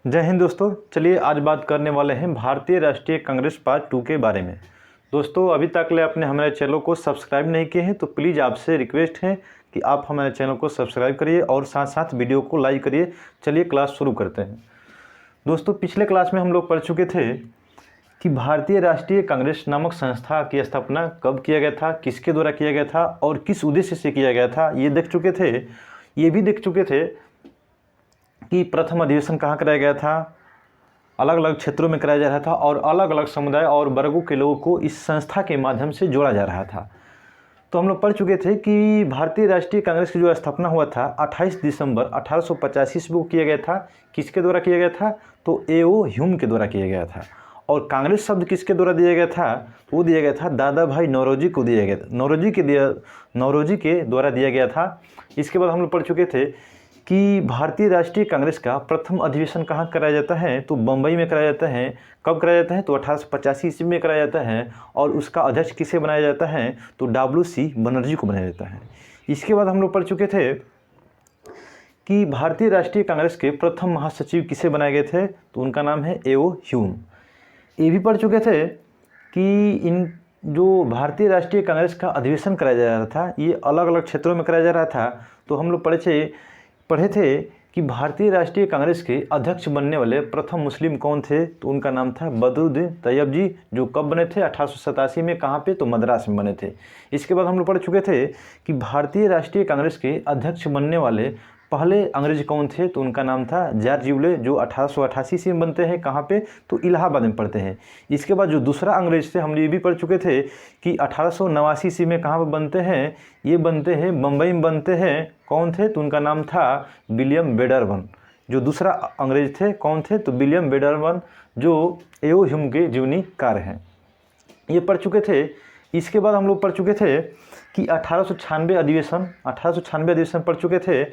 जय हिंद दोस्तों। चलिए आज बात करने वाले हैं भारतीय राष्ट्रीय कांग्रेस पार्ट 2 के बारे में। दोस्तों अभी तक ले आपने हमारे चैनल को सब्सक्राइब नहीं किए हैं तो प्लीज़ आपसे रिक्वेस्ट है कि आप हमारे चैनल को सब्सक्राइब करिए और साथ साथ वीडियो को लाइक करिए। चलिए क्लास शुरू करते हैं। दोस्तों पिछले क्लास में हम लोग पढ़ चुके थे कि भारतीय राष्ट्रीय कांग्रेस नामक संस्था की स्थापना कब किया गया था, किसके द्वारा किया गया था और किस उद्देश्य से किया गया था, ये देख चुके थे। ये भी देख चुके थे कि प्रथम अधिवेशन कहाँ कराया गया था, अलग अलग क्षेत्रों में कराया जा रहा था और अलग अलग समुदाय और वर्गों के लोगों को इस संस्था के माध्यम से जोड़ा जा रहा था। तो हम लोग पढ़ चुके थे कि भारतीय राष्ट्रीय कांग्रेस की जो स्थापना हुआ था 28 दिसंबर 1885 ईस्वी को किया गया था। किसके द्वारा किया गया था? तो ए.ओ. ह्यूम के द्वारा किया गया था। और कांग्रेस शब्द किसके द्वारा दिया गया था? वो दिया गया था दादा भाई नौरोजी को दिया गया था। नौरोजी के द्वारा दिया गया था। इसके बाद हम लोग पढ़ चुके थे कि भारतीय राष्ट्रीय कांग्रेस का प्रथम अधिवेशन कहाँ कराया जाता है? तो बम्बई में कराया जाता है। कब कराया जाता है? तो 1885 ईस्वी में कराया जाता है। और उसका अध्यक्ष किसे बनाया जाता है? तो W.C. बनर्जी को बनाया जाता है। इसके बाद हम लोग पढ़ चुके थे कि भारतीय राष्ट्रीय कांग्रेस के प्रथम महासचिव किसे बनाए गए थे? तो उनका नाम है ए.ओ. ह्यूम। ये भी पढ़ चुके थे कि इन जो भारतीय राष्ट्रीय कांग्रेस का अधिवेशन कराया जा रहा था ये अलग अलग क्षेत्रों में कराया जा रहा था। तो हम लोग पढ़े थे कि भारतीय राष्ट्रीय कांग्रेस के अध्यक्ष बनने वाले प्रथम मुस्लिम कौन थे? तो उनका नाम था बदरुद्दीन तैयब जी, जो कब बने थे? 1887 में। कहाँ पे? तो मद्रास में बने थे। इसके बाद हम लोग पढ़ चुके थे कि भारतीय राष्ट्रीय कांग्रेस के अध्यक्ष बनने वाले पहले अंग्रेज कौन थे? तो उनका नाम था जॉर्ज यूले, जो 1888 ईस्वी में बनते हैं। कहाँ पे? तो इलाहाबाद में पढ़ते हैं। इसके बाद जो दूसरा अंग्रेज थे हम ये भी पढ़ चुके थे कि 1889 ईस्वी में कहाँ पर बनते हैं? ये बनते हैं बम्बई में बनते हैं। कौन थे? तो उनका नाम था विलियम वेडरबर्न। जो दूसरा अंग्रेज थे कौन थे? तो विलियम वेडरबर्न, जो ए.ओ. ह्यूम के जीवनी कार्य हैं। ये पढ़ चुके थे। इसके बाद हम लोग पढ़ चुके थे कि 1896 अधिवेशन पढ़ चुके थे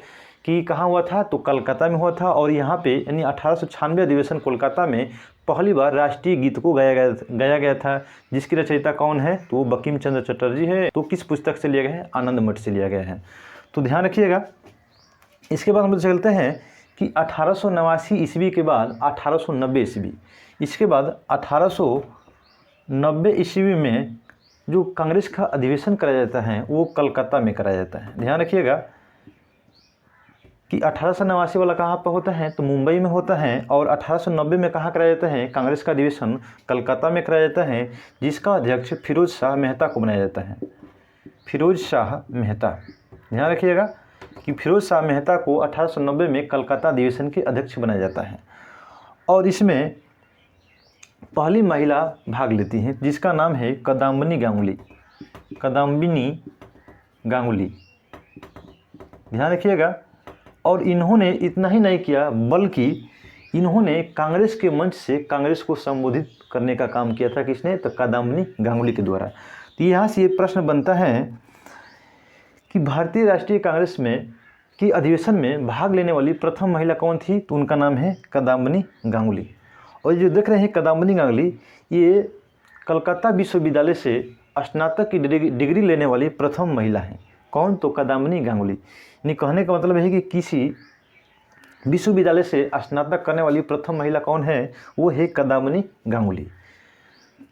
कि कहाँ हुआ था? तो कलकत्ता में हुआ था। और यहाँ पे यानी 1896 अधिवेशन कोलकाता में पहली बार राष्ट्रीय गीत को गाया गया था। जिसकी रचयिता कौन है? तो वो बंकिम चंद्र चटर्जी है। तो किस पुस्तक से लिया गया है? आनंद मठ से लिया गया है। तो ध्यान रखिएगा। इसके बाद हम लोग चलते हैं कि 1889 ईस्वी के बाद 1890 ईस्वी, इसके बाद 1890 ईस्वी में जो कांग्रेस का अधिवेशन कराया जाता है वो कलकत्ता में कराया जाता है। ध्यान रखिएगा कि 1889 वाला कहाँ पर होता है? तो मुंबई में होता है। और 1890 में कहाँ कराया जाता है? कांग्रेस का अधिवेशन कलकत्ता में कराया जाता है, जिसका अध्यक्ष फिरोज शाह मेहता को बनाया जाता है। फिरोज शाह मेहता। ध्यान रखिएगा कि फिरोज शाह मेहता को 1890 में कलकत्ता अधिवेशन के अध्यक्ष बनाया जाता है। और इसमें पहली महिला भाग लेती हैं जिसका नाम है कादम्बिनी गांगुली। ध्यान रखिएगा। और इन्होंने इतना ही नहीं किया बल्कि इन्होंने कांग्रेस के मंच से कांग्रेस को संबोधित करने का काम किया था। किसने? तो कादम्बिनी गांगुली के द्वारा। तो यहाँ से ये प्रश्न बनता है कि भारतीय राष्ट्रीय कांग्रेस में की अधिवेशन में भाग लेने वाली प्रथम महिला कौन थी? तो उनका नाम है कादम्बिनी गांगुली। और जो देख रहे हैं कादम्बिनी गांगुली, ये कलकत्ता विश्वविद्यालय से स्नातक की डिग्री लेने वाली प्रथम महिला हैं। कौन? तो कादम्बिनी गांगुली। यानी कहने का मतलब है कि किसी विश्वविद्यालय से स्नातक करने वाली प्रथम महिला कौन है? वो है कादम्बिनी गांगुली।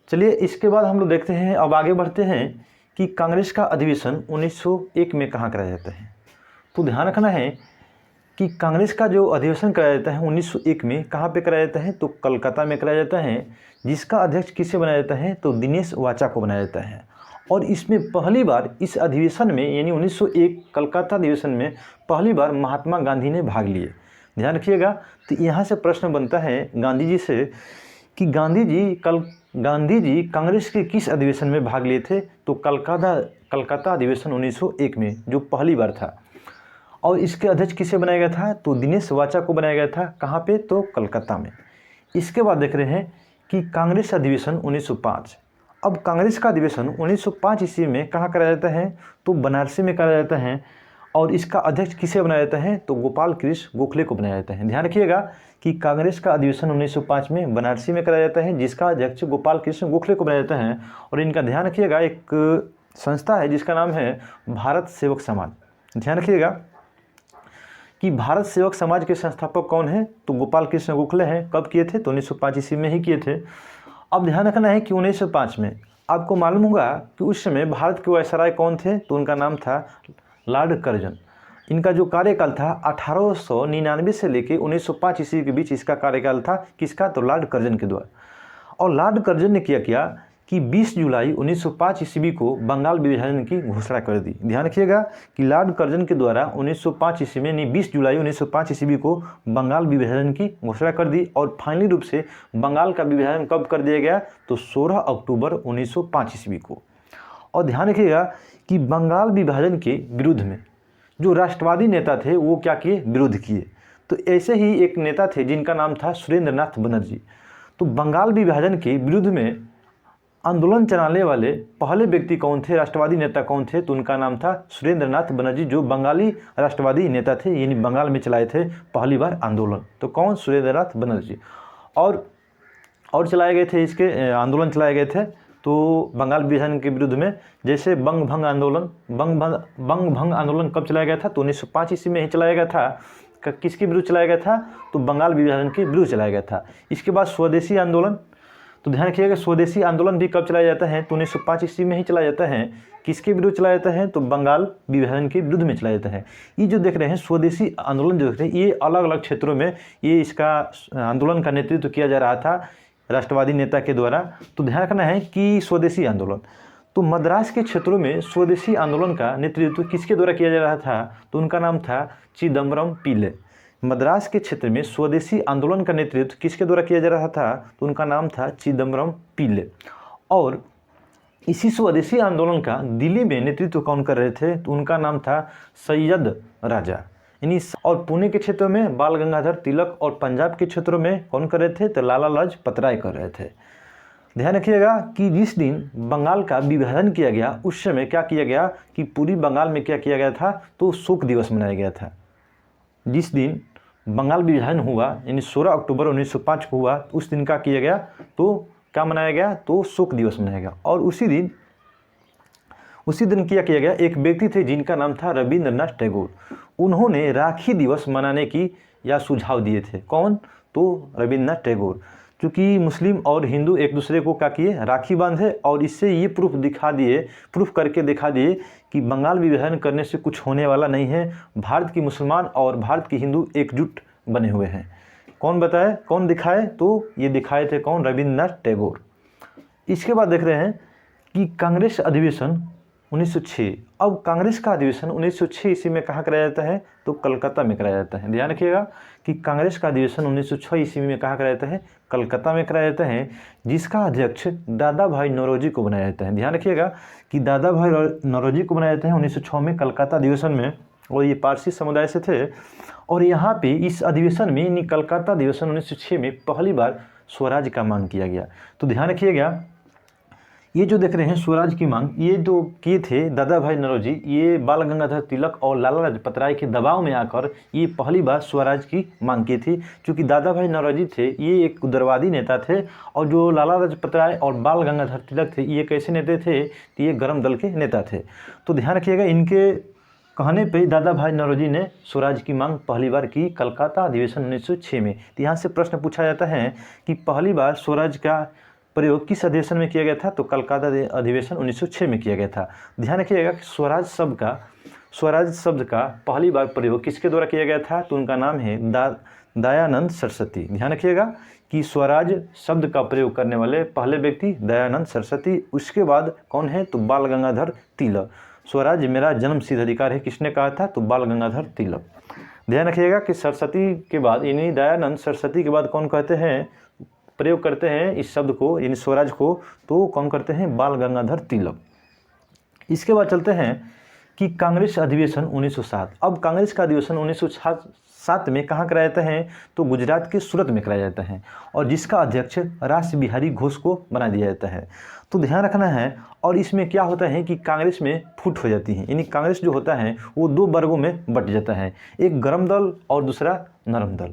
चलिए इसके बाद हम लोग देखते हैं, अब आगे बढ़ते हैं कि कांग्रेस का अधिवेशन 1901 में कहाँ कराया जाता है। तो ध्यान रखना है कि कांग्रेस का जो अधिवेशन कराया जाता है 1901 में कहाँ पे कराया जाता है? तो कलकत्ता में कराया जाता है। जिसका अध्यक्ष किसे बनाया जाता है? तो दिनेश वाचा को बनाया जाता है। और इसमें पहली बार इस अधिवेशन में यानी 1901 कलकत्ता अधिवेशन में पहली बार महात्मा गांधी ने भाग लिए। ध्यान रखिएगा। तो यहाँ से प्रश्न बनता है गांधी जी से कि गांधी जी कांग्रेस के किस अधिवेशन में भाग लिए थे? तो कलकत्ता अधिवेशन 1901 में, जो पहली बार था। और इसके अध्यक्ष किसे बनाया गया था? तो दिनेश वाचा को बनाया गया था। कहाँ पे? तो कलकत्ता में। इसके बाद देख रहे हैं कि कांग्रेस अधिवेशन 1905। अब कांग्रेस का अधिवेशन 1905 ईस्वी में कहाँ कराया जाता है? तो बनारसी में कराया जाता है। और इसका अध्यक्ष किसे बनाया जाता है? तो गोपाल कृष्ण गोखले को बनाया जाता है। ध्यान रखिएगा कि कांग्रेस का अधिवेशन 1905 में बनारसी में कराया जाता है, जिसका अध्यक्ष गोपाल कृष्ण गोखले को बनाया जाता है। और इनका ध्यान रखिएगा, एक संस्था है जिसका नाम है भारत सेवक समाज। ध्यान रखिएगा कि भारत सेवक समाज के संस्थापक कौन है, तो गोपाल कृष्ण गोखले हैं। कब किए थे, तो 1905 ईस्वी में ही किए थे। अब ध्यान रखना है कि 1905 में आपको मालूम होगा कि उस समय भारत के वायसराय कौन थे, तो उनका नाम था लॉर्ड कर्जन। इनका जो कार्यकाल था 1899 से लेकर 1905 ईस्वी के बीच इसका कार्यकाल था। किसका, तो लॉर्ड कर्जन के द्वारा। और लॉर्ड कर्जन ने क्या किया कि 20 जुलाई 1905 ईस्वी को बंगाल विभाजन की घोषणा कर दी। ध्यान रखिएगा कि लॉर्ड कर्जन के द्वारा 1905 ईस्वी में नहीं 20 जुलाई 1905 ईस्वी को बंगाल विभाजन की घोषणा कर दी। और फाइनली रूप से बंगाल का विभाजन कब कर दिया गया, तो 16 अक्टूबर 1905 ईस्वी को। और ध्यान रखिएगा कि बंगाल विभाजन के विरुद्ध में जो राष्ट्रवादी नेता थे वो क्या किए, विरोध किए। तो ऐसे ही एक नेता थे जिनका नाम था सुरेंद्रनाथ बनर्जी। तो बंगाल विभाजन के विरुद्ध में आंदोलन चलाने वाले पहले व्यक्ति कौन थे, राष्ट्रवादी नेता कौन थे, तो उनका नाम था सुरेंद्रनाथ बनर्जी, जो बंगाली राष्ट्रवादी नेता थे, यानी बंगाल में चलाए थे पहली बार आंदोलन। तो कौन, सुरेंद्रनाथ बनर्जी। और चलाए गए थे इसके आंदोलन चलाए गए थे तो बंगाल विभाजन के विरुद्ध में, जैसे बंग भंग आंदोलन कब चलाया गया था, तो 1905 ईस्वी में ही चलाया गया था। किसके विरुद्ध चलाया गया था, तो बंगाल विभाजन के विरुद्ध चलाया गया था। इसके बाद स्वदेशी आंदोलन, तो ध्यान रखिएगा स्वदेशी आंदोलन भी कब चलाया जाता है, तो 1905 ईस्वी में ही चलाया जाता है। किसके विरुद्ध चलाया जाता है, तो बंगाल विभाजन के विरुद्ध में चलाया जाता है। ये जो देख रहे हैं स्वदेशी आंदोलन जो देख रहे हैं, ये अलग अलग क्षेत्रों में ये इसका आंदोलन का नेतृत्व किया जा रहा था राष्ट्रवादी नेता के द्वारा। तो ध्यान रखना है कि स्वदेशी आंदोलन, तो मद्रास के क्षेत्रों में स्वदेशी आंदोलन का नेतृत्व किसके द्वारा किया जा रहा था, तो उनका नाम था चिदम्बरम पिल्ले। मद्रास के क्षेत्र में स्वदेशी आंदोलन का नेतृत्व किसके द्वारा किया जा रहा था, तो उनका नाम था चिदम्बरम पिल्ले। और इसी स्वदेशी आंदोलन का दिल्ली में नेतृत्व कौन कर रहे थे, तो उनका नाम था सैयद राजा। यानी और पुणे के क्षेत्रों में बाल गंगाधर तिलक, और पंजाब के क्षेत्रों में कौन कर रहे थे, तो लाला लाजपत राय कर रहे थे। ध्यान रखिएगा कि जिस दिन बंगाल का विभाजन किया गया उस समय क्या किया गया कि पूरी बंगाल में क्या किया गया था, तो शोक दिवस मनाया गया था। जिस दिन बंगाल विभाजन हुआ यानी 16 अक्टूबर 1905 को हुआ, उस दिन का किया गया, तो क्या मनाया गया, तो शोक दिवस मनाया गया। और उसी दिन क्या किया गया, एक व्यक्ति थे जिनका नाम था रविंद्रनाथ टैगोर। उन्होंने राखी दिवस मनाने की या सुझाव दिए थे। कौन, तो रविंद्रनाथ टैगोर। क्योंकि मुस्लिम और हिंदू एक दूसरे को क्या किए, राखी बांधे, और इससे ये प्रूफ करके दिखा दिए कि बंगाल विभाजन करने से कुछ होने वाला नहीं है। भारत की मुसलमान और भारत की हिंदू एकजुट बने हुए हैं। कौन बताए, कौन दिखाए, तो ये दिखाए थे कौन, रविंद्रनाथ टैगोर। इसके बाद देख रहे हैं कि कांग्रेस अधिवेशन 1906। अब कांग्रेस का अधिवेशन 1906 ईस्वी में कहाँ कराया जाता है, तो कलकत्ता में कराया जाता है। ध्यान रखिएगा कि कांग्रेस का अधिवेशन 1906 ईस्वी में कहाँ कराया जाता है, कलकत्ता में कराया जाता है, जिसका अध्यक्ष दादा भाई नौरोजी को बनाया जाता है। ध्यान रखिएगा कि दादा भाई नौरोजी को बनाया जाता है 1906 में कलकत्ता अधिवेशन में, और ये पारसी समुदाय से थे। और यहाँ पे इस अधिवेशन में यानी कलकत्ता अधिवेशन 1906 में पहली बार स्वराज का मांग किया गया। तो ध्यान रखिएगा ये जो देख रहे हैं स्वराज की मांग, ये जो किए थे दादा भाई नौरोजी, ये बाल गंगाधर तिलक और लाला लाजपत राय के दबाव में आकर ये पहली बार स्वराज की मांग की थी। क्योंकि दादा भाई नौरोजी थे ये एक उदारवादी नेता थे, और जो लाला लाजपत राय और बाल गंगाधर तिलक थे ये कैसे नेता थे, तो ये गर्म दल के नेता थे। तो ध्यान रखिएगा इनके कहने पे दादा भाई नौरोजी ने स्वराज की मांग पहली बार की कलकत्ता अधिवेशन 1906 में। तो यहाँ से प्रश्न पूछा जाता है कि पहली बार स्वराज का प्रयोग किस अधिवेशन में किया गया था, तो कलकत्ता अधिवेशन 1906 में किया गया था। ध्यान रखिएगा कि स्वराज शब्द का पहली बार प्रयोग किसके द्वारा किया गया था, तो उनका नाम है दयानंद सरस्वती। ध्यान रखिएगा कि स्वराज शब्द का प्रयोग करने वाले पहले व्यक्ति दयानंद सरस्वती। उसके बाद कौन है, तो बाल गंगाधर तिलक। स्वराज मेरा जन्म सिद्ध अधिकार है किसने कहा था, तो बाल गंगाधर तिलक। ध्यान रखिएगा कि सरस्वती के बाद यानी दयानंद सरस्वती के बाद कौन कहते हैं, प्रयोग करते हैं इस शब्द को यानी स्वराज को, तो कौन करते हैं, बाल गंगाधर तिलक। इसके बाद चलते हैं कि कांग्रेस अधिवेशन 1907। अब कांग्रेस का अधिवेशन 1907 में कहाँ कराया जाता है, तो गुजरात के सूरत में कराया जाता है, और जिसका अध्यक्ष रास बिहारी घोष को बना दिया जाता है। तो ध्यान रखना है, और इसमें क्या होता है कि कांग्रेस में फूट हो जाती है, यानी कांग्रेस जो होता है वो दो वर्गों में बट जाता है, एक गर्म दल और दूसरा नरम दल।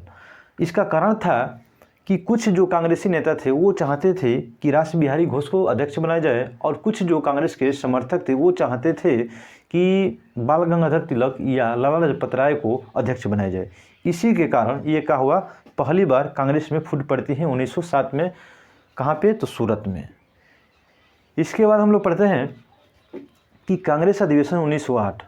इसका कारण था कि कुछ जो कांग्रेसी नेता थे वो चाहते थे कि रास बिहारी घोष को अध्यक्ष बनाया जाए और कुछ जो कांग्रेस के समर्थक थे वो चाहते थे कि बाल गंगाधर तिलक या लाला लाजपत राय को अध्यक्ष बनाया जाए। इसी के कारण ये क्या हुआ, पहली बार कांग्रेस में फूट पड़ती है 1907 में। कहाँ पे, तो सूरत में। इसके बाद हम लोग पढ़ते हैं कि कांग्रेस अधिवेशन 1908।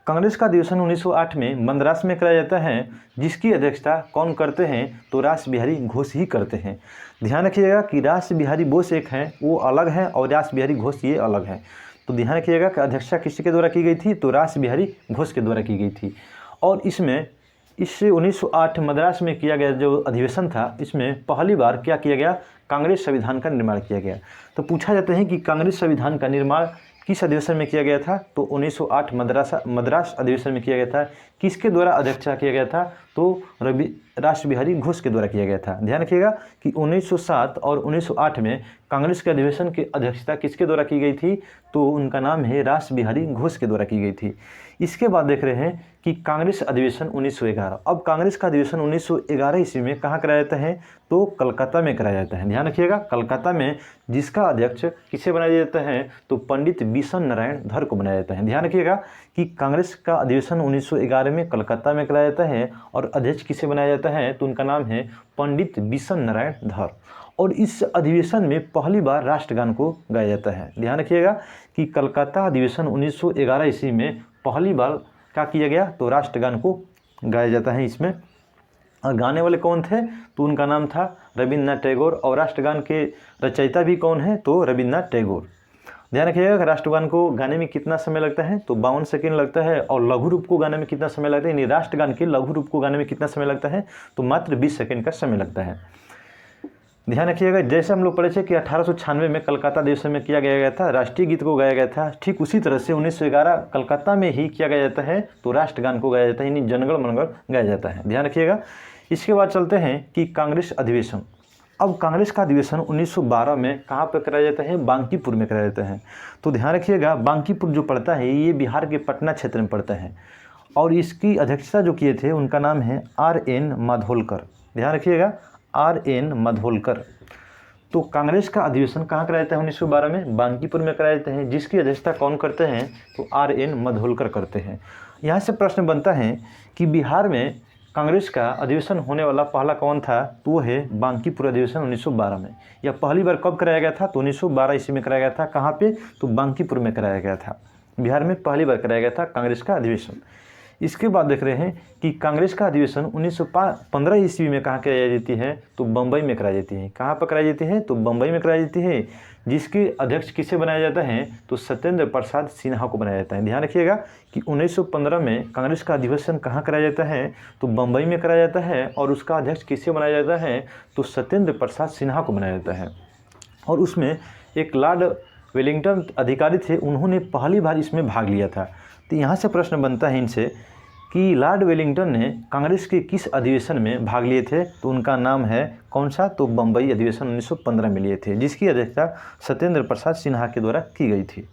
कांग्रेस का अधिवेशन 1908 में मद्रास में कराया जाता है, जिसकी अध्यक्षता कौन करते हैं, तो रास बिहारी घोष ही करते हैं। ध्यान रखिएगा कि रास बिहारी बोस एक हैं, वो अलग हैं, और रास बिहारी घोष ये अलग हैं। तो ध्यान रखिएगा कि अध्यक्षता किसके द्वारा की गई थी, तो रास बिहारी घोष के द्वारा की गई थी। और इसमें इस 1908 मद्रास में किया गया जो अधिवेशन था, इसमें पहली बार क्या किया गया, कांग्रेस संविधान का निर्माण किया गया। तो पूछा जाता है कि कांग्रेस संविधान का निर्माण किस अधिवेशन में किया गया था, तो 1908 मद्रास अधिवेशन में किया गया था। किसके द्वारा अध्यक्षता किया गया था, तो रास बिहारी घोष के द्वारा किया गया था। ध्यान रखिएगा कि 1907 और 1908 में कांग्रेस के अधिवेशन की अध्यक्षता किसके द्वारा की गई थी, तो उनका नाम है रास बिहारी घोष के द्वारा की गई थी। इसके बाद देख रहे हैं कि कांग्रेस अधिवेशन 1911। अब कांग्रेस का अधिवेशन 1911 ईस्वी में कहाँ कराया जाता है, तो कलकत्ता में कराया जाता है। ध्यान रखिएगा, कलकत्ता में, जिसका अध्यक्ष किसे बनाया जाता है, तो पंडित बिशन नारायण धर को बनाया जाता है। ध्यान रखिएगा कि कांग्रेस का अधिवेशन 1911 में कलकत्ता में कराया जाता है और अध्यक्ष किसे बनाया जाता है, तो उनका नाम है पंडित बिशन नारायण धर। और इस अधिवेशन में पहली बार राष्ट्रगान को गाया जाता है। ध्यान रखिएगा कि कलकत्ता अधिवेशन 1911 ईस्वी में पहली बार क्या किया गया, तो राष्ट्रगान को गाया जाता है इसमें। और गाने वाले कौन थे, तो उनका नाम था रविन्द्रनाथ टैगोर। और राष्ट्रगान के रचयिता भी कौन है, तो रविन्द्रनाथ टैगोर। ध्यान रखिएगा कि राष्ट्रगान को गाने में कितना समय लगता है, तो 52 सेकेंड लगता है। और लघु रूप को गाने में कितना समय लगता है, यानी राष्ट्रगान के लघु रूप को गाने में कितना समय लगता है, तो मात्र 20 सेकेंड का समय लगता है। ध्यान रखिएगा, जैसे हम लोग पढ़े थे कि 1896 में कलकत्ता अधिवेशन में किया गया था, राष्ट्रीय गीत को गाया गया था, ठीक उसी तरह से 1911 कलकत्ता में ही किया गया जाता है, तो राष्ट्रगान को गाया जाता है, यानी जनगण मनगण गाया जाता है। ध्यान रखिएगा। इसके बाद चलते हैं कि कांग्रेस अधिवेशन। अब कांग्रेस का अधिवेशन 1912 में कहाँ पर कराया जाता है, बांकीपुर में कराया जाता है। तो ध्यान रखिएगा, बांकीपुर जो पड़ता है ये बिहार के पटना क्षेत्र में पड़ता है। और इसकी अध्यक्षता जो किए थे उनका नाम है R.N. माधोलकर। ध्यान रखिएगा, R.N. माधोलकर। तो कांग्रेस का अधिवेशन कहाँ कराया जाता है 1912 में, बांकीपुर में कराया जाता है, जिसकी अध्यक्षता कौन करते हैं, तो R.N. माधोलकर करते हैं। यहाँ से प्रश्न बनता है कि बिहार में कांग्रेस का अधिवेशन होने वाला पहला कौन था, तो वो है बांकीपुर अधिवेशन 1912 में। यह पहली बार कब कराया गया था, तो 1912 ईस्वी में कराया गया था। कहाँ पे, तो बांकीपुर में कराया गया था। बिहार में पहली बार कराया गया था कांग्रेस का अधिवेशन। इसके बाद देख रहे हैं कि कांग्रेस का अधिवेशन 1915 ईस्वी में कहाँ कराई जाती है, तो बम्बई में कराई जाती है। कहाँ पर कराई जाती है, तो बम्बई में कराई जाती है, जिसके अध्यक्ष किसे बनाया जाता है, तो सत्येंद्र प्रसाद सिन्हा को बनाया जाता है। ध्यान रखिएगा कि 1915 में कांग्रेस का अधिवेशन कहाँ कराया जाता है, तो बम्बई में कराया जाता है, और उसका अध्यक्ष किसे बनाया जाता है, तो सत्येंद्र प्रसाद सिन्हा को बनाया जाता है। और उसमें एक लॉर्ड वेलिंगटन अधिकारी थे, उन्होंने पहली बार इसमें भाग लिया था। तो यहाँ से प्रश्न बनता है इनसे कि लॉर्ड वेलिंगटन ने कांग्रेस के किस अधिवेशन में भाग लिए थे, तो उनका नाम है कौन सा, तो बम्बई अधिवेशन 1915 में लिए थे, जिसकी अध्यक्षता सत्येंद्र प्रसाद सिन्हा के द्वारा की गई थी।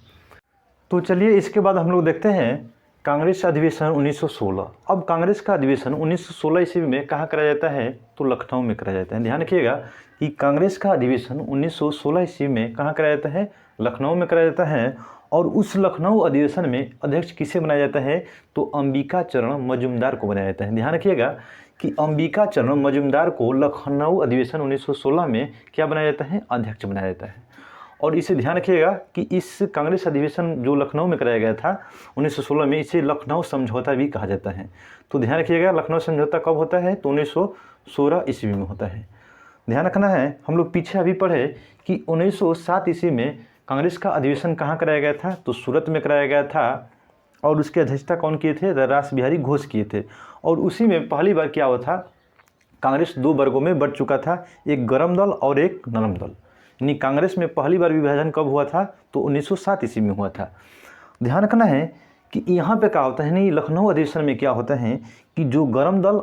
तो चलिए इसके बाद हम लोग देखते हैं कांग्रेस अधिवेशन 1916। अब कांग्रेस का अधिवेशन 1916 ईस्वी में कहाँ कराया जाता है, तो लखनऊ में कराया जाता है। ध्यान रखिएगा कि कांग्रेस का अधिवेशन 1916 ईस्वी में कहाँ कराया जाता है, लखनऊ में कराया जाता है। और उस लखनऊ अधिवेशन में अध्यक्ष किसे बनाया जाता है, तो अंबिका चरण मजूमदार को बनाया जाता है। ध्यान रखिएगा कि अंबिका चरण मजूमदार को लखनऊ अधिवेशन 1916 में क्या बनाया जाता है, अध्यक्ष बनाया जाता है। और इसे ध्यान रखिएगा कि इस कांग्रेस अधिवेशन जो लखनऊ में कराया गया था 1916 में, इसे लखनऊ समझौता भी कहा जाता है। तो ध्यान रखिएगा लखनऊ समझौता कब होता है, तो 1916 ईस्वी में होता है। ध्यान रखना है, हम लोग पीछे अभी पढ़े कि 1907 ईस्वी में कांग्रेस का अधिवेशन कहाँ कराया गया था, तो सूरत में कराया गया था। और उसकी अध्यक्षता कौन किए थे, रास बिहारी घोष किए थे। और उसी में पहली बार क्या हुआ था, कांग्रेस दो वर्गों में बढ़ चुका था, एक गर्म दल और एक नरम दल। यानी कांग्रेस में पहली बार विभाजन कब हुआ था, तो 1907 ईस्वी में हुआ था। ध्यान रखना है कि यहाँ पे क्या होता है, नहीं लखनऊ अधिवेशन में क्या होता है कि जो गर्म दल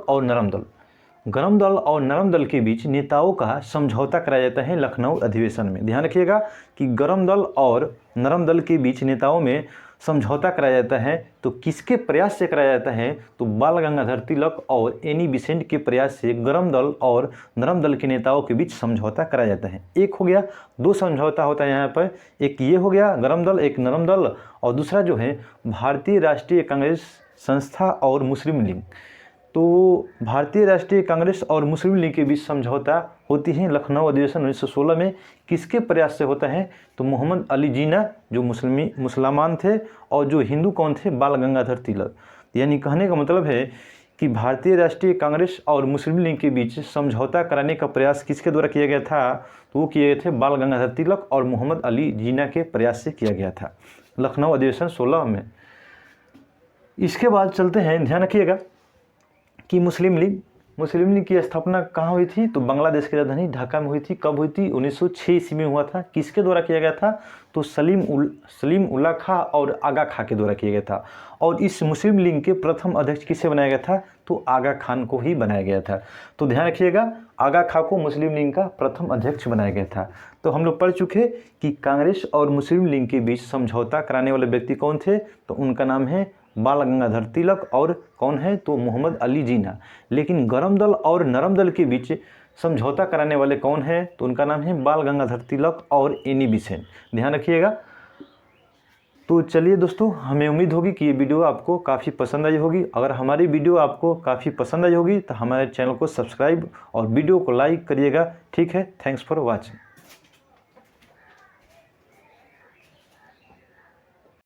और नरम दल के बीच नेताओं का समझौता कराया जाता है लखनऊ अधिवेशन में। ध्यान रखिएगा कि गर्म दल और नरम दल के बीच नेताओं में समझौता कराया जाता है तो किसके प्रयास से कराया जाता है? तो बाल गंगाधर तिलक और एनी बेसेंट के प्रयास से गर्म दल और नरम दल के नेताओं के बीच समझौता कराया जाता है। एक हो गया, दो समझौता होता है यहाँ पर, एक ये हो गया गर्म दल, एक नरम दल, और दूसरा जो है भारतीय राष्ट्रीय कांग्रेस संस्था और मुस्लिम लीग। तो भारतीय राष्ट्रीय कांग्रेस और मुस्लिम लीग के बीच समझौता होती है लखनऊ अधिवेशन 1916 में। किसके प्रयास से होता है? तो मोहम्मद अली जिन्ना जो मुसलमान थे, और जो हिंदू कौन थे? बाल गंगाधर तिलक। यानी कहने का मतलब है कि भारतीय राष्ट्रीय कांग्रेस और मुस्लिम लीग के बीच समझौता कराने का प्रयास किसके द्वारा किया गया था? तो वो किए गए थे बाल गंगाधर तिलक और मोहम्मद अली जिन्ना के प्रयास से किया गया था लखनऊ अधिवेशन 16 में। इसके बाद चलते हैं, ध्यान रखिएगा कि मुस्लिम लीग की स्थापना कहाँ हुई थी? तो बांग्लादेश की राजधानी ढाका में हुई थी। कब हुई थी? 1906 ईस्वी में हुआ था। किसके द्वारा किया गया था? तो सलीम उल्लाह खां और आगा खां के द्वारा किया गया था। और इस मुस्लिम लीग के प्रथम अध्यक्ष किसे बनाया गया था? तो आगा खान को ही बनाया गया था। तो ध्यान रखिएगा, आगा खां को मुस्लिम लीग का प्रथम अध्यक्ष बनाया गया था। तो हम लोग पढ़ चुके कि कांग्रेस और मुस्लिम लीग के बीच समझौता कराने वाले व्यक्ति कौन थे? तो उनका नाम है बाल गंगाधर तिलक, और कौन है? तो मोहम्मद अली जिन्ना। लेकिन गर्म दल और नरम दल के बीच समझौता कराने वाले कौन है? तो उनका नाम है बाल गंगाधर तिलक और एनी बेसेंट। ध्यान रखिएगा। तो चलिए दोस्तों, हमें उम्मीद होगी कि ये वीडियो आपको काफ़ी पसंद आई होगी। अगर हमारी वीडियो आपको काफ़ी पसंद आई होगी तो हमारे चैनल को सब्सक्राइब और वीडियो को लाइक करिएगा। ठीक है, थैंक्स फॉर वॉचिंग।